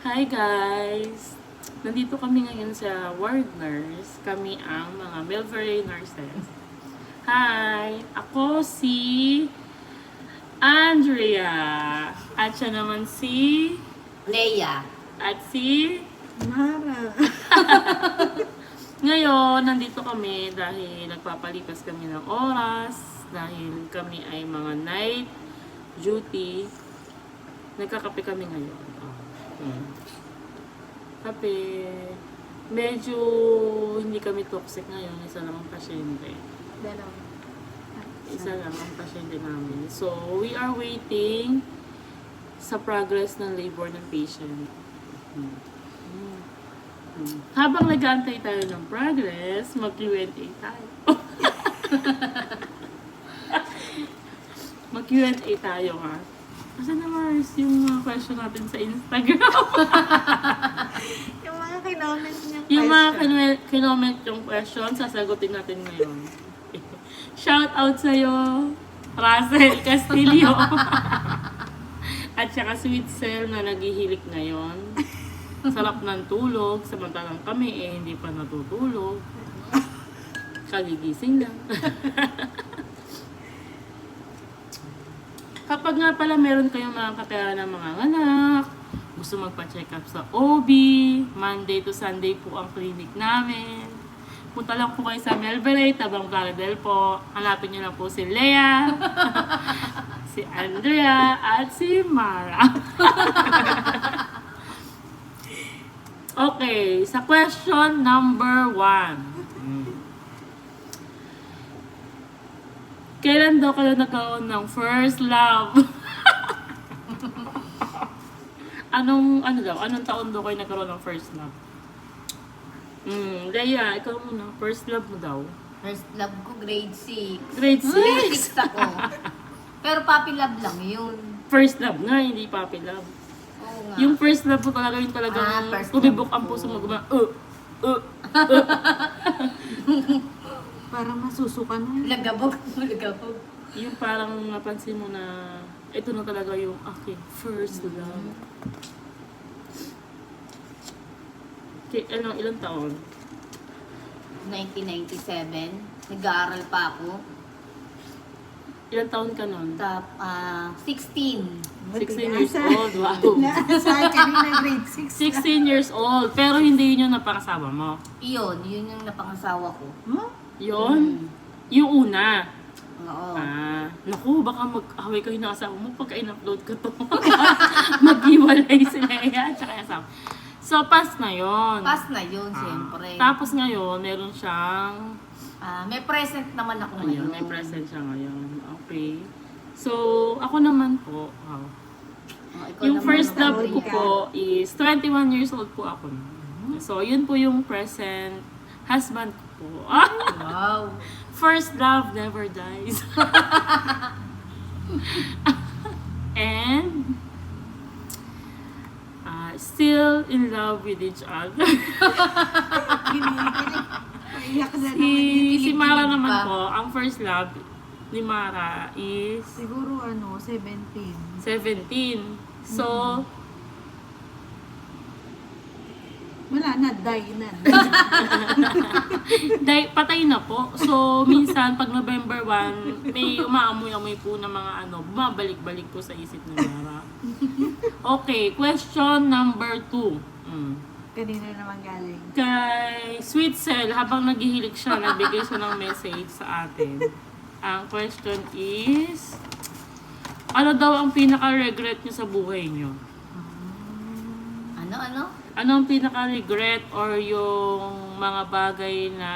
Hi guys! Nandito kami ngayon sa ward nurse. Kami ang mga Milveray nurses. Hi! Ako si Andrea. At siya naman si... Leia. At si... Mara. Ngayon, nandito kami dahil nagpapalipas kami ng oras. Dahil kami ay mga night duty. Nagkakape kami ngayon. Kape. Medyo hindi kami toxic ngayon. Isa lang ang pasyente. Isa lang ang pasyente namin. So, we are waiting sa progress ng labor ng patient. Habang nag-aantay tayo ng progress, mag-Q&A tayo. Mag-Q&A tayo ha. Kasi naman yung mga question natin sa Instagram. Yung mga kinoment niya. Yung mga kinoment yung question, sasagutin natin ngayon. Shout out sa'yo, Russell Castillo. At saka Sweet Cell na naghihilik ngayon. Sarap ng tulog, samantalang kami hindi pa natutulog. Kagigising lang. Kapag nga pala meron kayong mga kakilala ng mga anak, gusto magpa-check up sa OB, Monday to Sunday po ang clinic namin. Punta lang po kayo sa Milveray, Tabang Plaridel po. Hanapin niyo lang po si Leia, si Andrea, at si Mara. Okay, sa question number 1. Kailan daw kayo nagkaroon ng first love? Anong taon daw kayo nagkaroon ng first love? Leia, ikaw muna. First love mo daw. First love ko, grade 6. Grade 6? Grade 6 ako. Pero puppy love lang yun. First love nga, hindi puppy love. Oo nga. Yung first love mo talaga yung talagang first tumibok love ang ko. puso mo. Parang masusuka na. Lagabog. Lagabog. Yung parang napansin mo na ito na talaga yung aking first love. Okay, ilang taon? 1997. Nag-aaral pa ako. Ilang taon ka nun? 16. 16 years old, wow. Sa kanina grade 6. 16 years old, pero hindi yun yung napangasawa mo. Yun yung napangasawa ko. Huh? Yun? Yung una. Oo. Naku, baka mag-away kayo ng asawa mo pagka in-upload ko to. Mag-iwalay si Leia at saka asawa. So, pass na yun. Pass na yun, siyempre. Tapos ngayon, meron siyang... May present naman ako Ayun, ngayon. may present siya ngayon. Okay. So, ako naman po, Ikaw yung naman, first love Andrea. ko po is 21 years old po ako. So, yun po yung present husband ko po. Wow. First love never dies. And still in love with each other. Iyak na naman. Si Mara naman po, ang first love ni Mara is Siguro 17. 17. So, Wala na, die na. patay na po. So, minsan, pag November 1, may umaamoy-amoy po ng mga bumabalik-balik po sa isip ni Mara. Okay, question number 2. Kanina naman galing. Kay Sweet Cell, habang naghihilig siya, nagbigay siya ng message sa atin. Ang question is, ano daw ang pinaka-regret niyo sa buhay niyo? Ano? Ano ang pinaka-regret or yung mga bagay na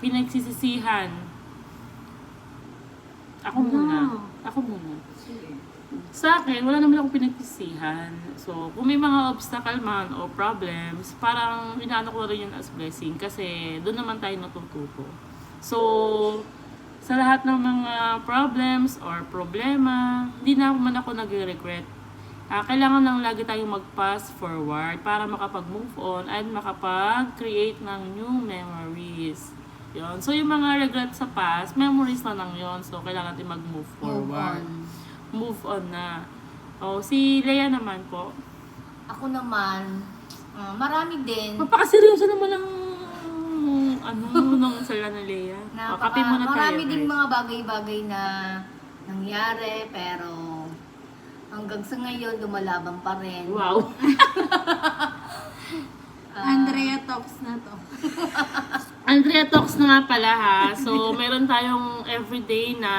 pinagsisisihan? Ako muna. Sa akin, wala naman akong pinagsisihan. So, kung may mga obstacle man o problems, parang inaano ko rin yun as blessing kasi doon naman tayo natututo. So, sa lahat ng mga problems or problema, hindi naman ako nag-regret. Kailangan lang lagi tayong mag-pass forward para makapag-move on at makapag-create ng new memories. Yun. So, yung mga regrets sa past, memories na lang yun. So, kailangan natin mag-move forward. Move on na. Oh, si Leia naman po. Ako naman, marami din. Mapakaseryoso naman ang nung sala na Lea. Kape muna tayo. Marami ding guys. mga bagay-bagay na nangyari, pero hanggang sa ngayon, lumalaban pa rin. Wow. Andrea talks na to. Andrea Talks na nga pala ha. So, meron tayong everyday na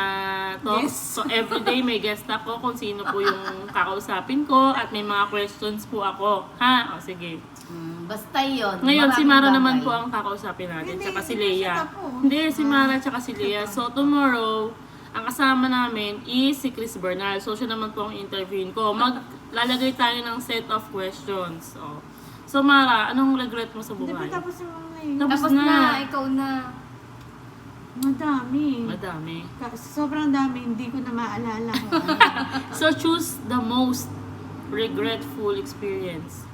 talks. Yes. So, everyday may guest ako kung sino po yung kakausapin ko at may mga questions po ako. Ha? O, sige. Basta yun. Ngayon, si maraming Mara bagay. naman po ang kakausapin natin, Hindi, tsaka si hindi Lea. siya po. Hindi, si Mara tsaka si Lea. So, tomorrow, ang kasama namin is si Chris Bernal. So, siya naman po ang interviewin ko. Maglalagay tayo ng set of questions. So, Mara, anong regret mo sa Hindi pa buhay? tapos yung mga yun. Tapos Tapos na. na, ikaw na. Madami. Madami. Sobrang dami, hindi ko na maalala kung ano. So, choose the most regretful experience.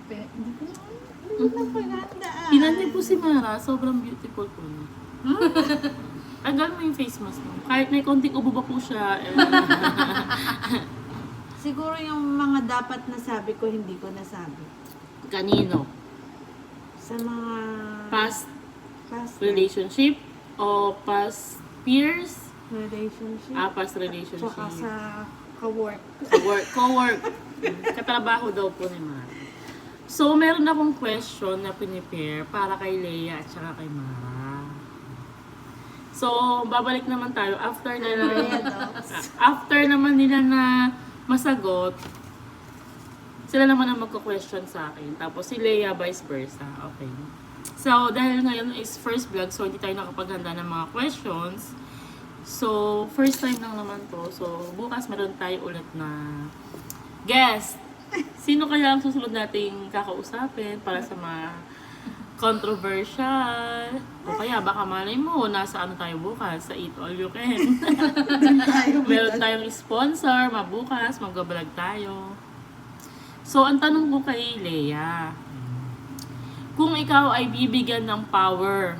Hindi ko na pagandaan. Pinansin po si Mara, sobrang beautiful po niya. Tagal mo yung face mask mo. Kahit may konting ubo ba po siya. Siguro yung mga dapat nasabi ko, hindi ko nasabi. Kanino? Sa mga Past past relationship o past peers? relationship. Past relationship. Tsaka sa ka-work. Co-work. Katrabaho daw po ni Mara. So, meron akong question na pinipare para kay Lea at saka kay Mara. So, babalik naman tayo after naman nila na masagot, sila naman ang magko-question sa akin. Tapos si Lea vice versa. Okay. So, dahil ngayon is first vlog, so hindi tayo nakapaghanda ng mga questions. So, first time lang naman to. So, bukas meron tayo ulit na guest. Sino kaya ang susunod nating kakausapin para sa mga controversial? O kaya baka malay mo, nasa ano tayo bukas? Sa Eat All You Can. Meron tayong sponsor, mabukas, mag-vlog tayo. So, ang tanong ko kay Lea, kung ikaw ay bibigyan ng power,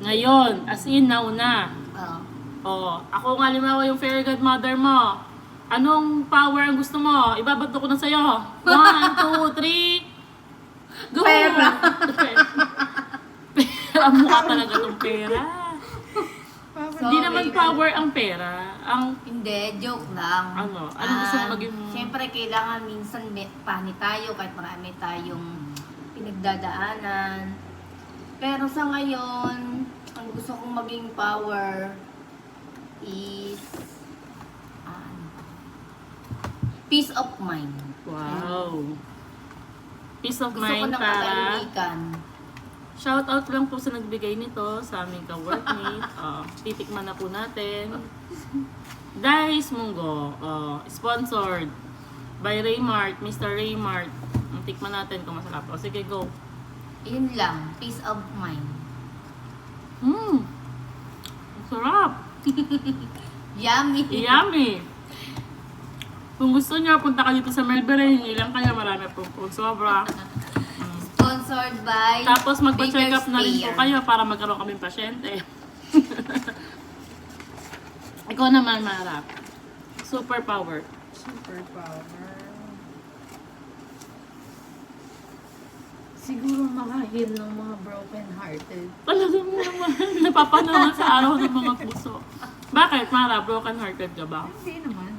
ngayon, as in, now na, ako nga limawa yung fairy godmother mo, anong power ang gusto mo? Ibabato ko na sa'yo. 1, 2, 3, go! Pera. Pera mukha talaga tong pera. Hindi Sorry. naman power ang pera. Ang Hindi, joke lang. ano gusto mo maging... Siyempre, kailangan minsan pani tayo kahit marami tayong pinagdadaanan. Pero sa ngayon, ang gusto kong maging power is peace of mind. Wow. Peace of Gusto ko mind ng para... katahimikan. Shout out lang po sa nagbigay nito sa aming ka-workmate. Titikman na po natin. Dice Munggo. Sponsored by Raymart, Mr. Raymart. Tikman natin kung masarap. Sige, go. Yun lang, peace of mind. Ang sarap. Yummy. Yummy. Kung gusto niyo, punta ka dito sa Melbourne. Hingi lang kayo. Marami po sobra. Sponsored by Tapos magpa-check Bigger up na rin po Spear. kayo para magkaroon kaming pasyente. Ikaw naman, Mara. Superpower. Siguro maka-heal ng mga broken-hearted. Talaga mo naman. Napapanawan sa araw ng mga puso. Bakit, Mara? Broken-hearted ka ba? Hindi naman.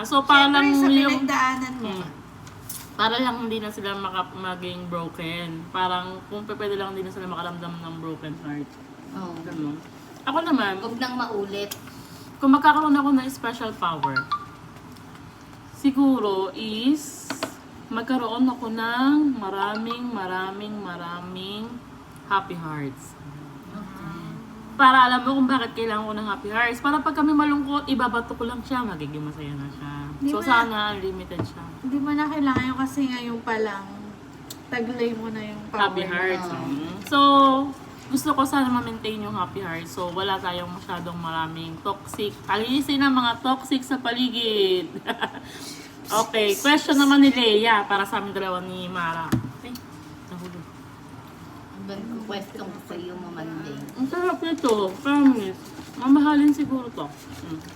So para lang Siyempre, sa yung... pinagdaanan mo. Para lang hindi na sila maging broken. Parang kung pwede lang hindi na sila makaramdam ng broken heart. Oh. Ganun. Ako naman, Huwag nang maulit. kung magkakaroon ako ng special power, siguro is magkaroon ako ng maraming happy hearts. Para alam mo kung bakit kailangan ko ng happy hearts. Para pag kami malungkot, ibabato ko lang siya, magiging masaya na siya. Di So ba- sana unlimited siya. Hindi mo na kailangan yung kasi ngayon pa lang taglay mo na yung power. Happy hearts. na. So, gusto ko sana ma-maintain yung happy hearts. So, wala tayong masyadong maraming toxic. Alisin ang mga toxic sa paligid. Okay, question naman ni Lea para sa aming dalawa ni Mara. Okay, nahulog. Question ko sa iyo, mamanding. Ang sarap nito, promise. Mamahalin siguro to.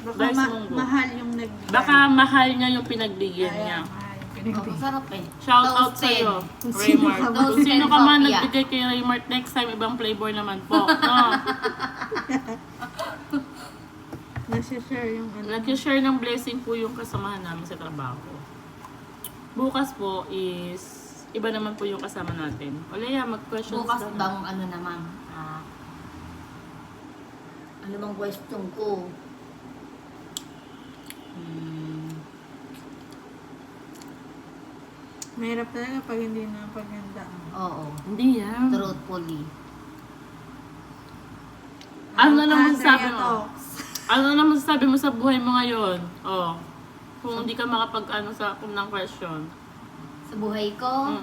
Baka Guys, munggo. mahal yung nagbigay. Baka mahal niya yung pinagbigyan Kaya, niya. mahal yung Oh, pinagbigay. masarap eh. Shout out Toasted. sa'yo, Kung sino Raymart. ka man. Kung sino ka man Toasted nagbigay kay Raymart, next time ibang flavor naman po. No? Nasi-share yung ano. Nag-share ng blessing po yung kasamahan namin sa trabaho. Bukas po is iba naman po yung kasama natin. O Lea, mag-questions Bukas ka na. bang ano naman? Ano bang question ko? Mahirap talaga pag hindi na paganda. Oo. Hindi yan. Truthfully. Ano na naman Andrea sabi mo? Talks. Ano naman sabi mo sa buhay mo ngayon? Oh. Kung hindi ka makapag-ano sa ng question. Sa buhay ko,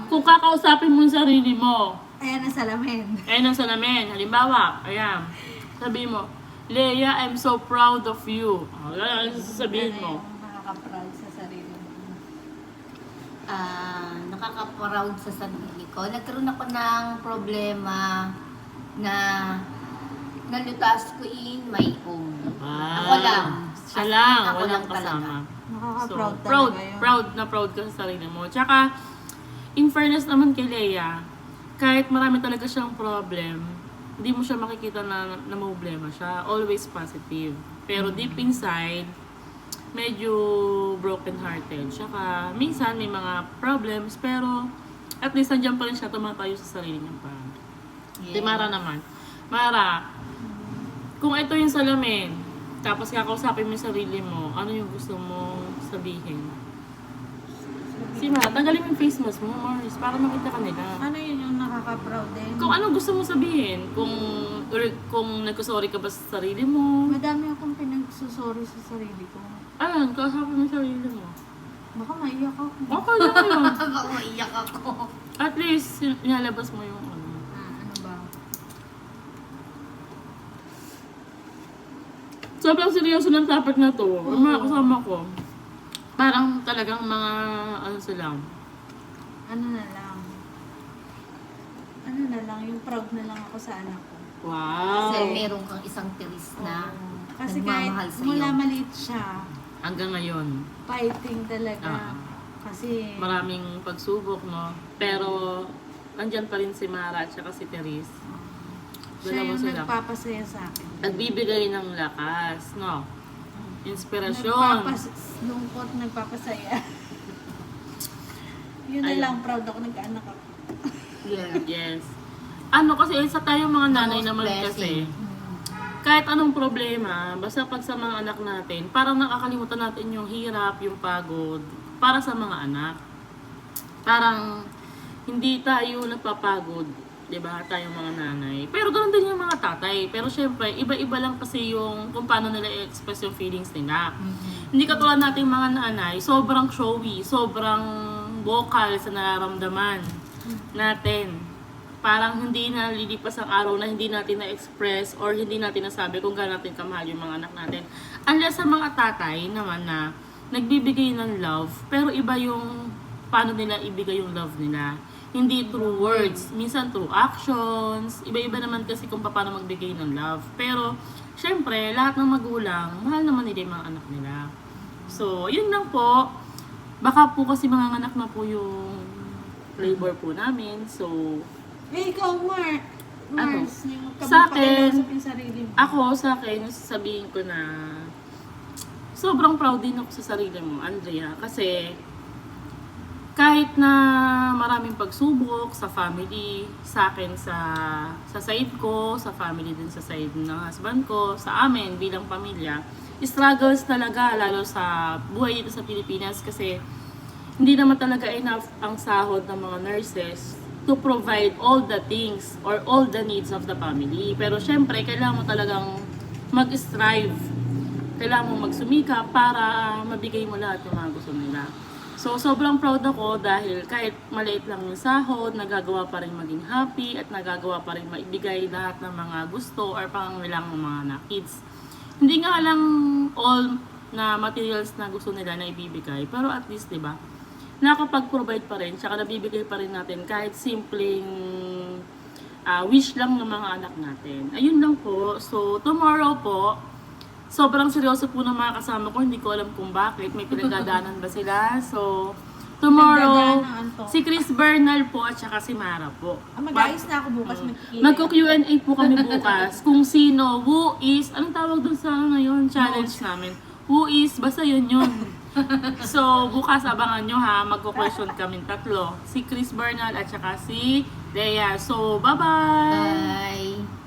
Kung kakausapin mo yung sarili mo, Ayan ang salamin. ayun ang salamin. Halimbawa, ayan. Sabi mo, Leia, I'm so proud of you. Oh, yan ang sasabihin Yan mo. yung nakaka-proud sa sarili mo. nakaka-proud sa sarili ko. Nagkaroon ako ng problema na nalutas ko in my own. Ako lang. Siya lang, Ako walang lang talaga. kasama. Nakaka-proud talaga proud, yun. proud ka sa sarili mo. Tsaka, in fairness naman kay Leia, kahit marami talaga siyang problem, hindi mo siya makikita na problema siya. Always positive. Pero deep inside, medyo broken-hearted. Tsaka, minsan may mga problems, pero at least nandiyan pa rin siya tumatayo sa sarili niya pa. Yeah. Di Mara naman. Mara, kung ito yung salamin, tapos kakausapin mo yung sarili mo, ano yung gusto mong sabihin? Si Mara, tanggalin mo yung face mask mo, Morris, para makita ka nila. Ano yun yung nakaka-proud din? Kung ano gusto mong sabihin, kung nagkusorry ka ba sa sarili mo, Madami akong pinagsusorry sa sarili ko. ayan, kausapin mo yung sarili mo. Baka maiyak ako. Okay lang yun. Baka maiyak ako. At least, nilalabas mo yung ano. Ano ba? Sobrang seryoso ng topic na to. Yung mga kasama ko, parang talagang mga, ano sila, Ano na lang. Ano na lang, yung proud na lang ako sa anak ko. wow. Kasi meron kang isang tiris na Kasi nagmamahal kahit sa'yo. mula maliit siya, Hanggang ngayon, fighting talaga. Ah. Kasi, maraming pagsubok, no? Pero, andyan pa rin si Mara at saka si Therese. siya Dalawa yung sila. nagpapasaya sa akin. Nagbibigay ng lakas, no? Inspirasyon. Lungkot, nagpapasaya. Yun na Ayun. lang, proud ako, nagkaanak ako. Yeah. Yes. Ano kasi, sa tayong mga nanay Most naman blessing. kasi, kahit anong problema, basta pag sa mga anak natin, parang nakakalimutan natin yung hirap, yung pagod, para sa mga anak. Parang, hindi tayo nagpapagod, di ba, tayong mga nanay. Pero ganoon din yung mga tatay. Pero syempre, iba-iba lang kasi yung kung paano nila i-express yung feelings nila. Hindi katulad nating mga nanay, sobrang showy, sobrang vocal sa nararamdaman natin. Parang hindi na lilipas ang araw na hindi natin na-express or hindi natin nasabi kung gaano natin kamahal yung mga anak natin. Unless sa mga tatay naman na nagbibigay ng love, pero iba yung paano nila ibigay yung love nila. Hindi through words, minsan through actions. Iba-iba naman kasi kung paano magbigay ng love. Pero, syempre, lahat ng magulang, mahal naman nila yung mga anak nila. So, yun lang po. Baka po kasi mga anak na po yung flavor po namin. So, Ikaw, Mark. Ano? Mars, yung Sa akin, kapakilausap yung sarili mo. sa akin, sasabihin ko na sobrang proud din ako sa sarili mo, Andrea. Kasi, kahit na maraming pagsubok sa family, sa akin sa side ko, sa family din sa side ng husband ko, sa amin bilang pamilya, struggles talaga lalo sa buhay dito sa Pilipinas kasi hindi naman talaga enough ang sahod ng mga nurses to provide all the things or all the needs of the family. Pero syempre, kailangan mo talagang mag-strive. Kailangan mo magsumika para mabigay mo lahat ng mga gusto nila. So, sobrang proud ako dahil kahit maliit lang yung sahod, nagagawa pa rin maging happy at nagagawa pa rin maibigay lahat ng mga gusto or pangangailangan ng mga kids. Hindi nga lang all na materials na gusto nila na ibibigay, pero at least, di ba, nakapag-provide pa rin, tsaka nabibigay pa rin natin kahit simpleng wish lang ng mga anak natin. Ayun lang po. So, tomorrow po, sobrang seryoso po ng mga kasama ko. Hindi ko alam kung bakit. May pinagdadaanan ba sila? So, tomorrow, Pinagdadaanan to. si Chris Bernal po at saka si Mara po. Mag-ayos na ako bukas. Magko-Q&A po kami bukas kung sino, who is, anong tawag dun sa ano na yun, challenge namin. Who is, basta yun yun. So, bukas abangan nyo ha, magko-question kami tatlo. Si Chris Bernal at saka si Dea. So, bye-bye! Bye!